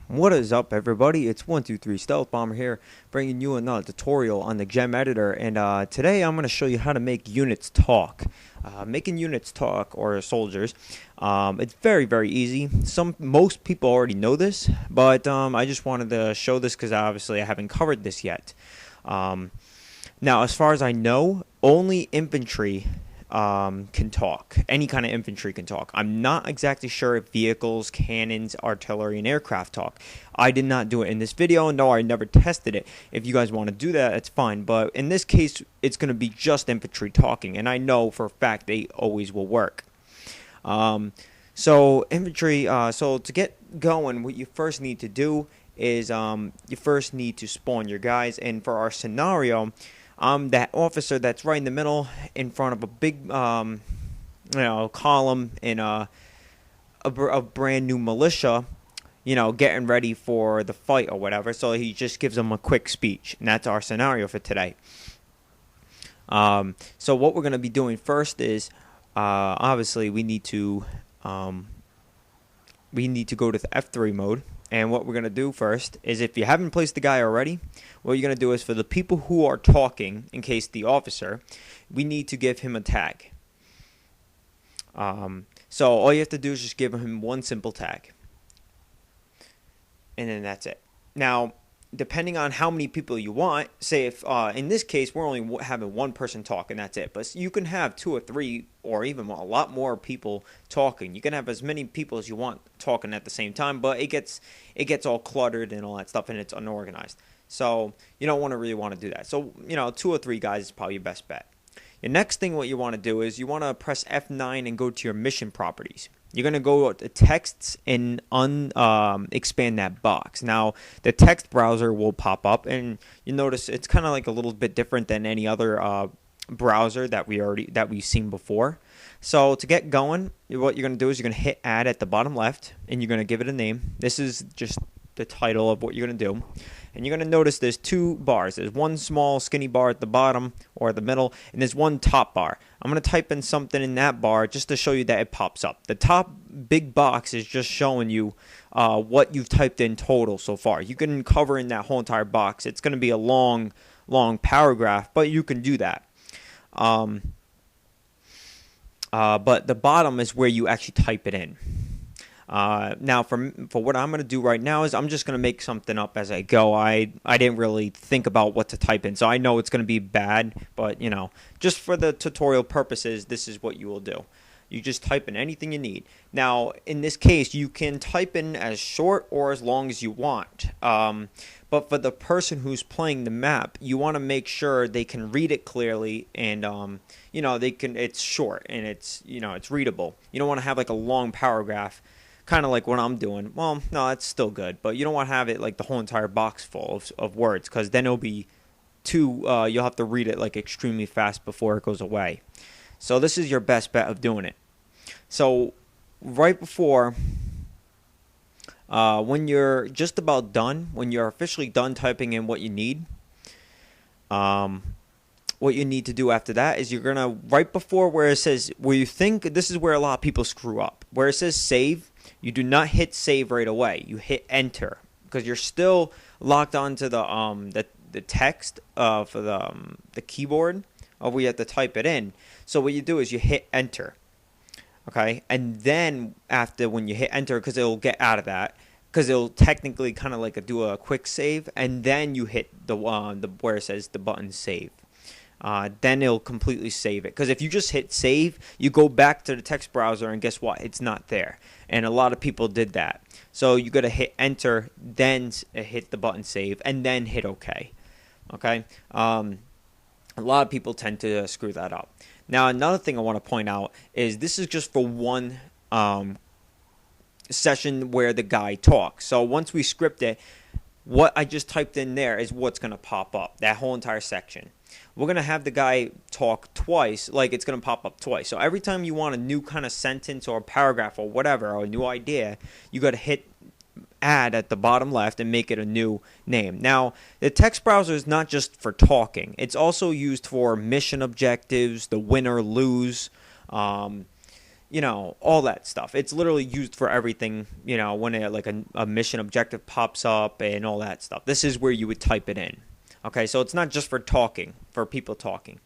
What is up, everybody? It's 123 Stealth Bomber here, bringing you another tutorial on the gem editor. And today I'm going to show you how to make units talk. Making units talk, or soldiers, it's very easy. Most people already know this, but I just wanted to show this because obviously I haven't covered this yet. Now, as far as I know, only infantry can talk. Any kind of infantry can talk. I'm not exactly sure if vehicles, cannons, artillery, and aircraft talk. I did not do it in this video. No, I never tested it. If you guys want to do that, it's fine. But in this case, it's going to be just infantry talking. And I know for a fact they always will work. So infantry, so to get going, what you first need to do is you first need to spawn your guys. And for our scenario, I'm that officer that's right in the middle in front of a big column in a brand new militia, getting ready for the fight or whatever. So he just gives them a quick speech, and that's our scenario for today. So what we're going to be doing first is obviously we need to go to the F3 mode. And what we're going to do first is, if you haven't placed the guy already, what you're going to do is, for the people who are talking, in case the officer, we need to give him a tag. So all you have to do is just give him one simple tag. And then that's it. Now, depending on how many people you want, say if in this case we're only having one person talk and that's it, but you can have 2 or 3 or even a lot more people talking. You can have as many people as you want talking at the same time, but it gets all cluttered and all that stuff, and it's unorganized. So you don't really want to do that. So 2 or 3 guys is probably your best bet. The next thing what you want to do is you want to press F9 and go to your mission properties. You're going to go to texts and expand that box. Now, the text browser will pop up, and you notice it's kind of like a little bit different than any other browser that we've seen before. So to get going, what you're going to do is you're going to hit add at the bottom left, and you're going to give it a name. This is just the title of what you're going to do. And you're going to notice there's 2 bars. There's one small skinny bar at the bottom or at the middle, and there's one top bar. I'm going to type in something in that bar just to show you that it pops up. The top big box is just showing you what you've typed in total so far. You can cover in that whole entire box. It's going to be a long paragraph, but you can do that. But the bottom is where you actually type it in. Now, for what I'm going to do right now is I'm just going to make something up as I go. I didn't really think about what to type in, so I know it's going to be bad, but, just for the tutorial purposes, this is what you will do. You just type in anything you need. Now, in this case, you can type in as short or as long as you want. But for the person who's playing the map, you want to make sure they can read it clearly, and it's short and it's readable. You don't want to have like a long paragraph, kind of like what I'm doing. Well, no, that's still good, but you don't want to have it like the whole entire box full of words, because then it'll be you'll have to read it like extremely fast before it goes away. So this is your best bet of doing it. So right before, when you're just about done, when you're officially done typing in what you need, what you need to do after that is you're going to, right before where it says, where you think, this is where a lot of people screw up, where it says save, you do not hit save right away. You hit enter, because you're still locked onto the text for the keyboard, or where you have to type it in. So what you do is you hit enter, okay? And then after, when you hit enter, because it'll get out of that, because it'll technically kind of like do a quick save, and then you hit the where it says the button save. Then it'll completely save it. Because if you just hit save, you go back to the text browser, and guess what? It's not there. And a lot of people did that. So you got to hit enter, then hit the button save, and then hit OK. Okay? A lot of people tend to screw that up. Now, another thing I want to point out is this is just for one session where the guy talks. So once we script it, what I just typed in there is what's going to pop up, that whole entire section. We're going to have the guy talk twice, like it's going to pop up twice. So every time you want a new kind of sentence or paragraph or whatever, or a new idea, you got to hit add at the bottom left and make it a new name. Now, the text browser is not just for talking. It's also used for mission objectives, the win or lose, all that stuff. It's literally used for everything, when a mission objective pops up and all that stuff. This is where you would type it in. Okay, so it's not just for talking, for people talking.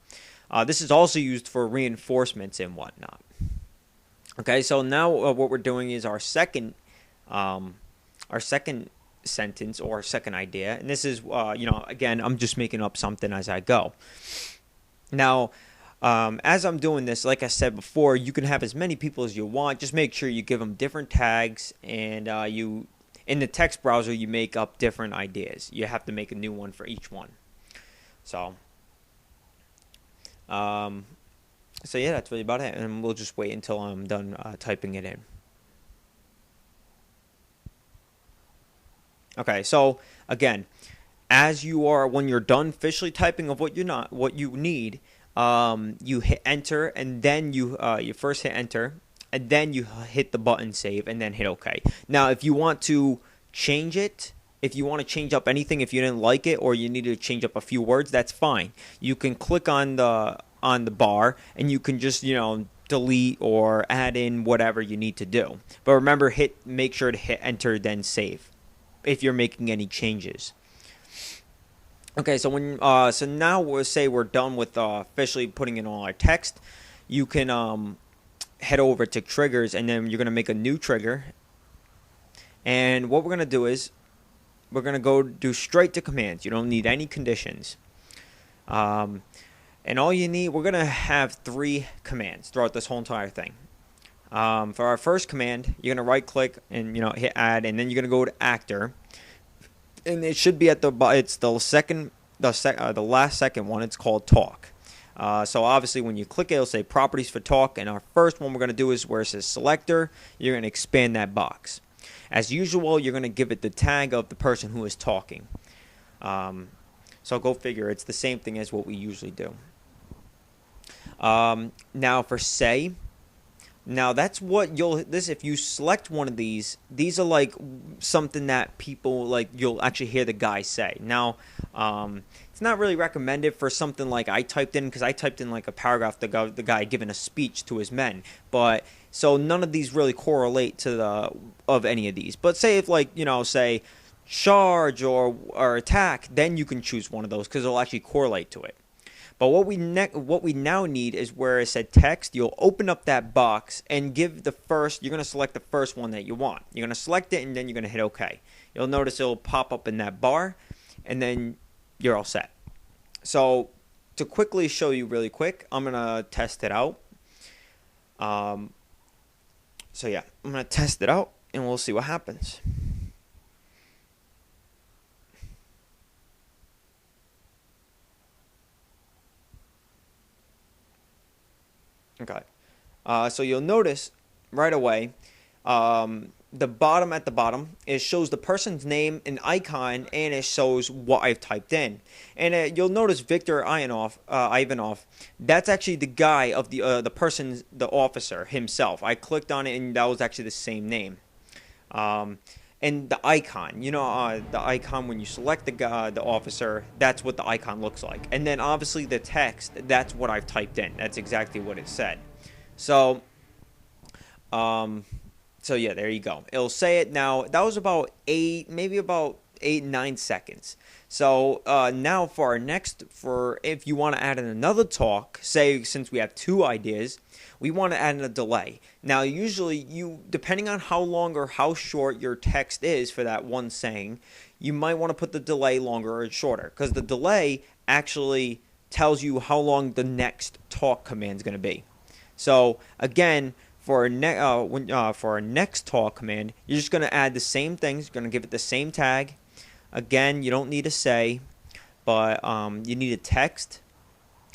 This is also used for reinforcements and whatnot. Okay, so now what we're doing is our second sentence or second idea, and this is, again, I'm just making up something as I go. Now, as I'm doing this, like I said before, you can have as many people as you want. Just make sure you give them different tags, and in the text browser, you make up different ideas. You have to make a new one for each one. So yeah, that's really about it, and we'll just wait until I'm done typing it in. Okay, so again, when you're done officially typing of what you need, you hit enter, and then you first hit enter, and then you hit the button save, and then hit OK. Now, if you want to change it, if you want to change up anything, if you didn't like it or you need to change up a few words, that's fine. You can click on the bar, and you can just delete or add in whatever you need to do. But remember, make sure to hit enter, then save if you're making any changes. Okay, so now we'll say we're done with officially putting in all our text. You can head over to triggers, and then you're going to make a new trigger. And what we're going to do is we're going to go do straight to commands. You don't need any conditions. And all you need, we're going to have 3 commands throughout this whole entire thing. For our first command, you're going to right click and hit add, and then you're going to go to actor. And it should be the last second one. It's called talk. So obviously when you click it, it'll say properties for talk. And our first one we're going to do is where it says selector. You're going to expand that box. As usual, you're going to give it the tag of the person who is talking. So go figure. It's the same thing as what we usually do. Now for say. Now that's what if you select one of these are like something that people you'll actually hear the guy say. Now, it's not really recommended for something like I typed in, because I typed in like a paragraph, the guy giving a speech to his men. But so none of these really correlate to of any of these. But say if say charge or attack, then you can choose one of those because it'll actually correlate to it. But what we now need is where it said text. You'll open up that box and you're going to select the first one that you want. You're going to select it, and then you're going to hit OK. You'll notice it'll pop up in that bar, and then you're all set. So to quickly show you really quick, I'm going to test it out. So yeah, I'm going to test it out, and we'll see what happens. Okay, so you'll notice right away, the bottom, it shows the person's name, an icon, and it shows what I've typed in. And you'll notice Victor Ivanov. That's actually the guy of the the officer himself. I clicked on it, and that was actually the same name. And the icon, the icon when you select the officer, that's what the icon looks like. And then obviously the text, that's what I've typed in. That's exactly what it said. So yeah, there you go. It'll say it now. That was about 9 seconds. So now for if you want to add in another talk, say since we have 2 ideas, we want to add in a delay. Now usually depending on how long or how short your text is for that one saying, you might want to put the delay longer or shorter, because the delay actually tells you how long the next talk command is going to be. So again, for our next talk command, you're just going to add the same things. You're going to give it the same tag. Again, you don't need a say, but you need a text.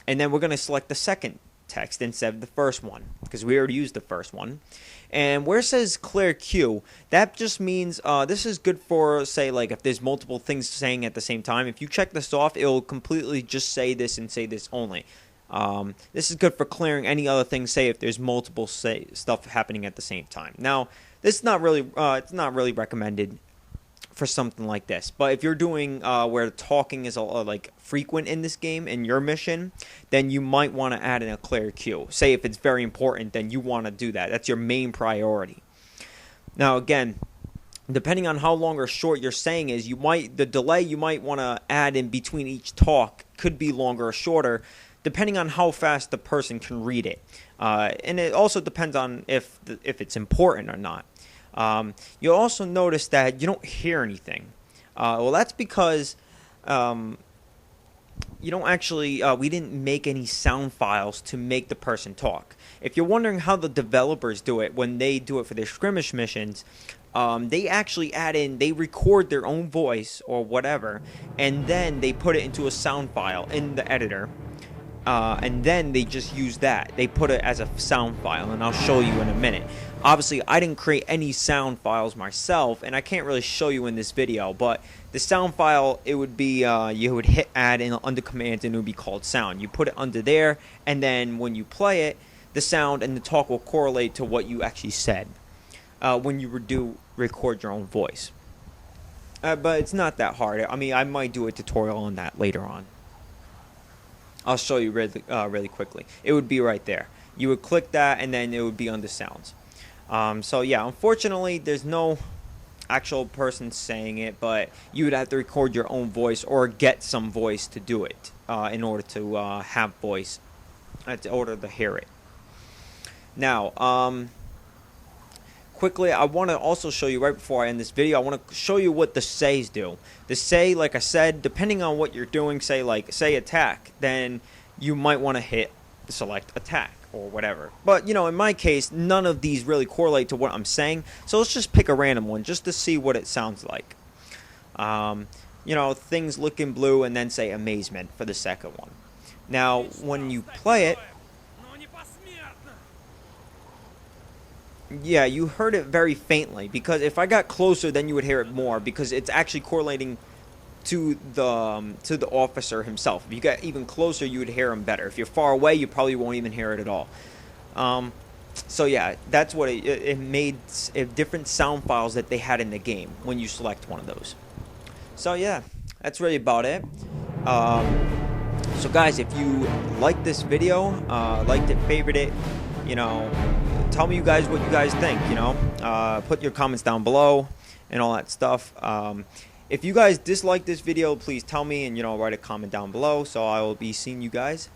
And then we're going to select the second text instead of the first one, because we already used the first one. And where it says clear queue, that just means this is good for, say, like if there's multiple things saying at the same time. If you check this off, it'll completely just say this and say this only. This is good for clearing any other things, say if there's multiple stuff happening at the same time. Now, this is not really it's not really recommended for something like this. But if you're doing where talking is like frequent in this game in your mission, then you might want to add in a clear cue. Say if it's very important, then you want to do that. That's your main priority. Now again, depending on how long or short your saying is, the delay you might want to add in between each talk could be longer or shorter, depending on how fast the person can read it. And it also depends on if it's important or not. You'll also notice that you don't hear anything. Well, that's because you don't actually, we didn't make any sound files to make the person talk. If you're wondering how the developers do it when they do it for their skirmish missions, they actually they record their own voice or whatever, and then they put it into a sound file in the editor. And then they just use that. They put it as a sound file, and I'll show you in a minute. Obviously, I didn't create any sound files myself, and I can't really show you in this video, but the sound file, it would be, you would hit add in under command, and it would be called sound. You put it under there, and then when you play it, the sound and the talk will correlate to what you actually said when you do record your own voice. But it's not that hard. I mean, I might do a tutorial on that later on. I'll show you really quickly. It would be right there. You would click that, and then it would be under sounds. So yeah, unfortunately, there's no actual person saying it, but you would have to record your own voice or get some voice to do it in order to have voice, in order to hear it. Now, quickly, I want to also show you, right before I end this video, I want to show you what the says do. The say, like I said, depending on what you're doing, say attack, then you might want to select attack or whatever. But, in my case, none of these really correlate to what I'm saying, so let's just pick a random one just to see what it sounds like. Things looking blue, and then say amazement for the second one. Now, when you play it, yeah, you heard it very faintly, because if I got closer, then you would hear it more, because it's actually correlating to the officer himself. If you got even closer, you would hear him better. If you're far away, you probably won't even hear it at all. So yeah, that's what it made different sound files that they had in the game when you select one of those. So yeah, that's really about it. So guys, if you liked this video, liked it, favored it, tell me what you guys think, put your comments down below and all that stuff. If you guys dislike this video, please tell me, and write a comment down below, so I will be seeing you guys